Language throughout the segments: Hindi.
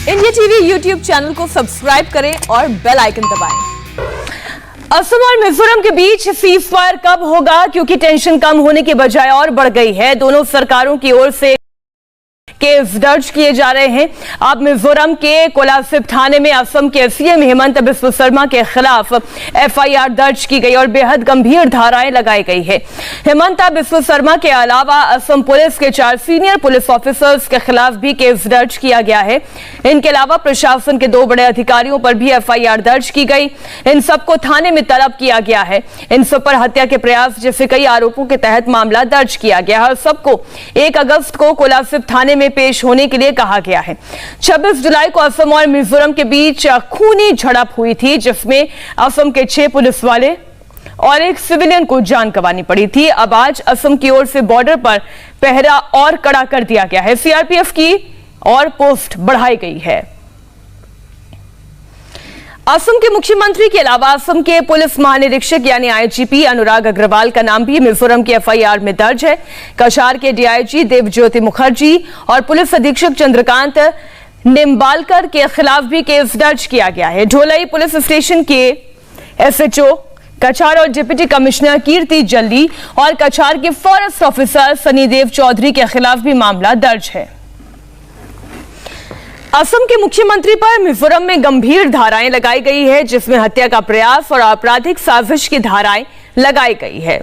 इंडिया टीवी यूट्यूब चैनल को सब्सक्राइब करें और बेल आइकन दबाएं। असम और मिजोरम के बीच सीज फायर कब होगा, क्योंकि टेंशन कम होने के बजाय और बढ़ गई है। दोनों सरकारों की ओर से केस दर्ज किए जा रहे हैं। अब मिजोरम के कोलासिब थाने में असम के सीएम हेमंत बिस्व शर्मा के खिलाफ एफआईआर दर्ज की गई और बेहद गंभीर धाराएं लगाई गई है। हेमंत बिस्व शर्मा के अलावा असम पुलिस के 4 सीनियर पुलिस ऑफिसर्स के खिलाफ भी केस दर्ज किया गया है। इनके अलावा प्रशासन के 2 बड़े अधिकारियों पर भी एफआईआर दर्ज की गई। इन सबको थाने में तलब किया गया है। इन सब पर हत्या के प्रयास जैसे कई आरोपों के तहत मामला दर्ज किया गया है और सबको 1 अगस्त को कोलासिब थाने में पेश होने के लिए कहा गया है। 26 जुलाई को असम और मिजोरम के बीच खूनी झड़प हुई थी, जिसमें असम के 6 पुलिस वाले और 1 सिविलियन को जान गंवानी पड़ी थी। अब आज असम की ओर से बॉर्डर पर पहरा और कड़ा कर दिया गया है। सीआरपीएफ की और पोस्ट बढ़ाई गई है। असम के मुख्यमंत्री के अलावा असम के पुलिस महानिरीक्षक यानी आईजीपी अनुराग अग्रवाल का नाम भी मिजोरम की एफआईआर में दर्ज है। कछार के डीआईजी देवज्योति मुखर्जी और पुलिस अधीक्षक चंद्रकांत निम्बालकर के खिलाफ भी केस दर्ज किया गया है। ढोलई पुलिस स्टेशन के एसएचओ कछार और डिप्टी कमिश्नर कीर्ति जल्दी और कछार के फॉरेस्ट ऑफिसर सनीदेव चौधरी के खिलाफ भी मामला दर्ज है। असम के मुख्यमंत्री पर मिजोरम में गंभीर धाराएं लगाई गई है, जिसमें हत्या का प्रयास और आपराधिक साजिश की धाराएं लगाई गई है।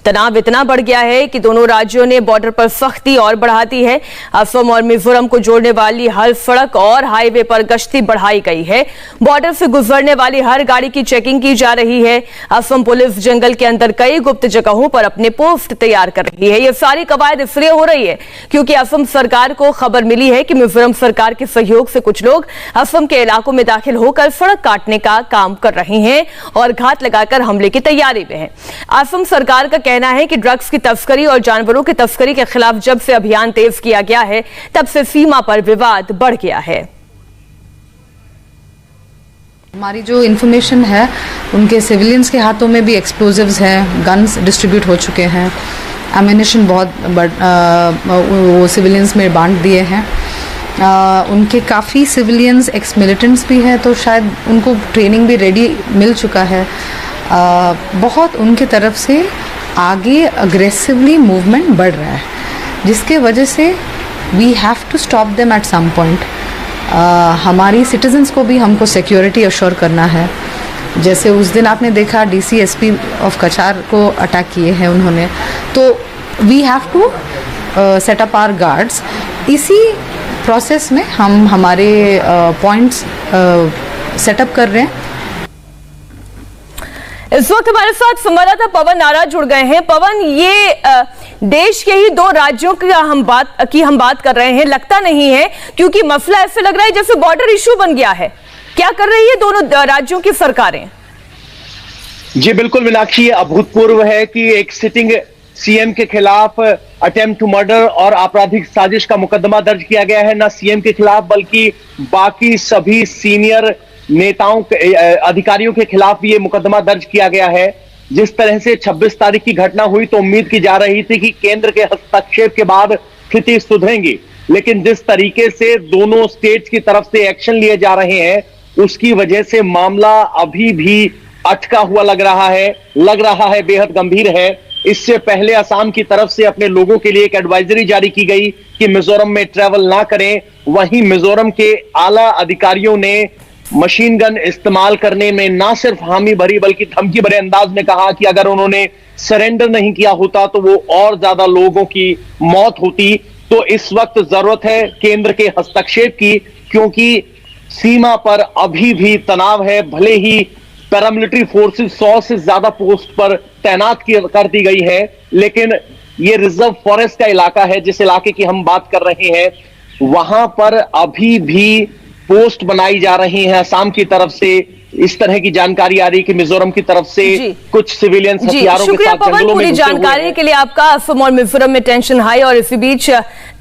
तनाव इतना बढ़ गया है कि दोनों राज्यों ने बॉर्डर पर सख्ती और बढ़ा दी है। असम और मिजोरम को जोड़ने वाली हर सड़क और हाईवे पर गश्ती बढ़ाई गई है। बॉर्डर से गुजरने वाली हर गाड़ी की चेकिंग की जा रही है। असम पुलिस जंगल के अंदर कई गुप्त जगहों पर अपने पोस्ट तैयार कर रही है। ये सारी कवायद इसलिए हो रही है क्योंकि असम सरकार को खबर मिली है कि मिजोरम सरकार के सहयोग से कुछ लोग असम के इलाकों में दाखिल होकर सड़क काटने का काम कर रहे हैं और घात लगाकर हमले की तैयारी में है। असम सरकार का कहना है कि ड्रग्स की तस्करी और जानवरों की तस्करी के खिलाफ जब से अभियान तेज किया गया है, तब से सीमा पर विवाद बढ़ गया है। हमारी जो इंफॉर्मेशन है, उनके सिविलियंस के हाथों में भी एक्सप्लोजिव्स हैं, गन्स डिस्ट्रीब्यूट हो चुके हैं, एमिनेशन बहुत वो सिविलियंस में बांट दिए हैं। उनके काफ़ी सिविलियंस एक्स मिलिटेंट्स भी हैं, तो शायद उनको ट्रेनिंग भी रेडी मिल चुका है। बहुत उनके तरफ से आगे अग्रेसिवली मूवमेंट बढ़ रहा है, जिसके वजह से we have to stop them at some point. हमारी सिटीजन्स को भी हमको सिक्योरिटी अश्योर करना है। जैसे उस दिन आपने देखा डीसीएसपी ऑफ कछार को अटैक किए हैं उन्होंने, तो we have to set up our guards. इसी प्रोसेस में हम हमारे पॉइंट्स सेटअप कर रहे हैं। इस वक्त हमारे साथ संवाददाता पवन नारा जुड़ गए हैं। पवन, ये देश के ही 2 राज्यों की हम बात कर रहे हैं, लगता नहीं है, क्योंकि मसला ऐसे लग रहा है जैसे बॉर्डर इश्यू बन गया है। क्या कर रही है दोनों राज्यों की सरकारें? जी बिल्कुल मीनाक्षी, ये अभूतपूर्व है कि एक सिटिंग सीएम के खिलाफ अटेम्प्ट टू मर्डर और आपराधिक साजिश का मुकदमा दर्ज किया गया है। न सीएम के खिलाफ बल्कि बाकी सभी सीनियर नेताओं अधिकारियों के भी ये मुकदमा दर्ज किया गया है। जिस तरह से 26 तारीख की घटना हुई तो उम्मीद की जा रही थी कि केंद्र के हस्तक्षेप के बाद स्थिति सुधरेगी, लेकिन जिस तरीके से दोनों स्टेट्स की तरफ से एक्शन लिए जा रहे हैं, उसकी वजह से मामला अभी भी अटका हुआ लग रहा है, बेहद गंभीर है। इससे पहले असम की तरफ से अपने लोगों के लिए एक एडवाइजरी जारी की गई कि मिजोरम में ट्रैवल ना करें। वहीं मिजोरम के आला अधिकारियों ने मशीन गन इस्तेमाल करने में ना सिर्फ हामी भरी बल्कि धमकी भरे अंदाज में कहा कि अगर उन्होंने सरेंडर नहीं किया होता तो वो और ज्यादा लोगों की मौत होती। तो इस वक्त जरूरत है केंद्र के हस्तक्षेप की, क्योंकि सीमा पर अभी भी तनाव है। भले ही पैरामिलिट्री फोर्सेस 100 से ज्यादा पोस्ट पर तैनात कर दी गई है, लेकिन ये रिजर्व फॉरेस्ट का इलाका है। जिस इलाके की हम बात कर रहे हैं, वहां पर अभी भी पोस्ट बनाई जा रही है असम की तरफ से। इस तरह की जानकारी आ रही कि मिजोरम की तरफ से कुछ सिविलियंस हथियारों के साथ जंगलों में पूरी जानकारी के लिए आपका। असम और मिजोरम में टेंशन हाई और इसी बीच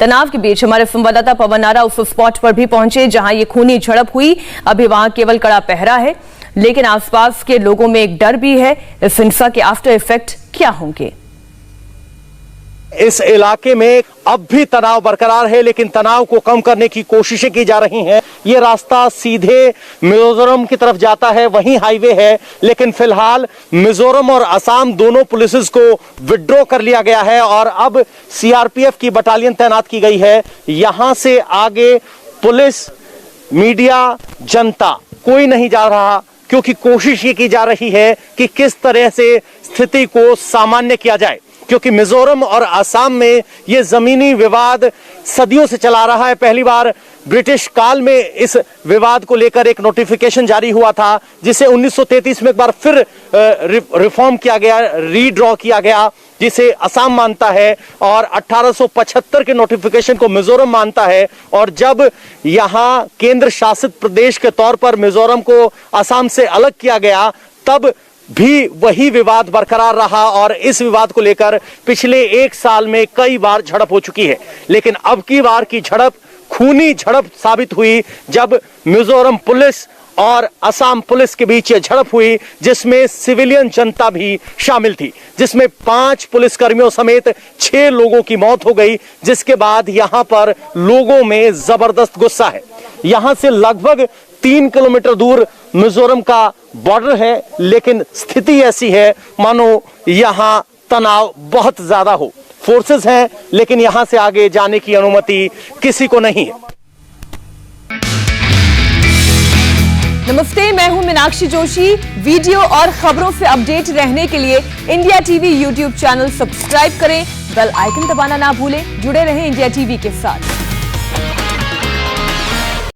तनाव के बीच हमारे संवाददाता पवन नारा उस स्पॉट पर भी पहुंचे जहां ये खूनी झड़प हुई। अभी वहां केवल कड़ा पहरा है, लेकिन आसपास के लोगों में एक डर भी है। इस हिंसा के आफ्टर इफेक्ट क्या होंगे? इस इलाके में अब भी तनाव बरकरार है, लेकिन तनाव को कम करने की कोशिशें की जा रही हैं। ये रास्ता सीधे मिजोरम की तरफ जाता है, वहीं हाईवे है, लेकिन फिलहाल मिजोरम और असम दोनों पुलिस को विड्रॉ कर लिया गया है और अब सीआरपीएफ की बटालियन तैनात की गई है। यहां से आगे पुलिस, मीडिया, जनता कोई नहीं जा रहा, क्योंकि कोशिश ये की जा रही है कि किस तरह से स्थिति को सामान्य किया जाए, क्योंकि मिजोरम और असम में यह जमीनी विवाद सदियों से चला रहा है। पहली बार ब्रिटिश काल में इस विवाद को लेकर एक नोटिफिकेशन जारी हुआ था, जिसे 1933 में एक बार फिर रिफॉर्म किया गया, रीड्रॉ किया गया, जिसे असम मानता है, और 1875 के नोटिफिकेशन को मिजोरम मानता है। और जब यहां केंद्र शासित प्रदेश के तौर पर मिजोरम को असम से अलग किया गया, तब भी वही विवाद बरकरार रहा और इस विवाद को लेकर पिछले एक साल में कई बार झड़प हो चुकी है। लेकिन अब की बार की झड़प खूनी झड़प साबित हुई, जब मिजोरम पुलिस और असम पुलिस के बीच यह झड़प हुई, जिसमें सिविलियन जनता भी शामिल थी, जिसमें 5 पुलिसकर्मियों समेत 6 लोगों की मौत हो गई। जिसके बाद यहां पर लोगों में जबरदस्त गुस्सा है। यहां से लगभग 3 किलोमीटर दूर मिजोरम का बॉर्डर है, लेकिन स्थिति ऐसी है मानो यहां तनाव बहुत ज्यादा हो। फोर्सेस हैं, लेकिन यहां से आगे जाने की अनुमति किसी को नहीं है। नमस्ते, मैं हूं मीनाक्षी जोशी। वीडियो और खबरों से अपडेट रहने के लिए India TV YouTube channel subscribe करें, बेल आइकन दबाना ना भूलें। जुड़े रहें इंडिया टीवी के साथ।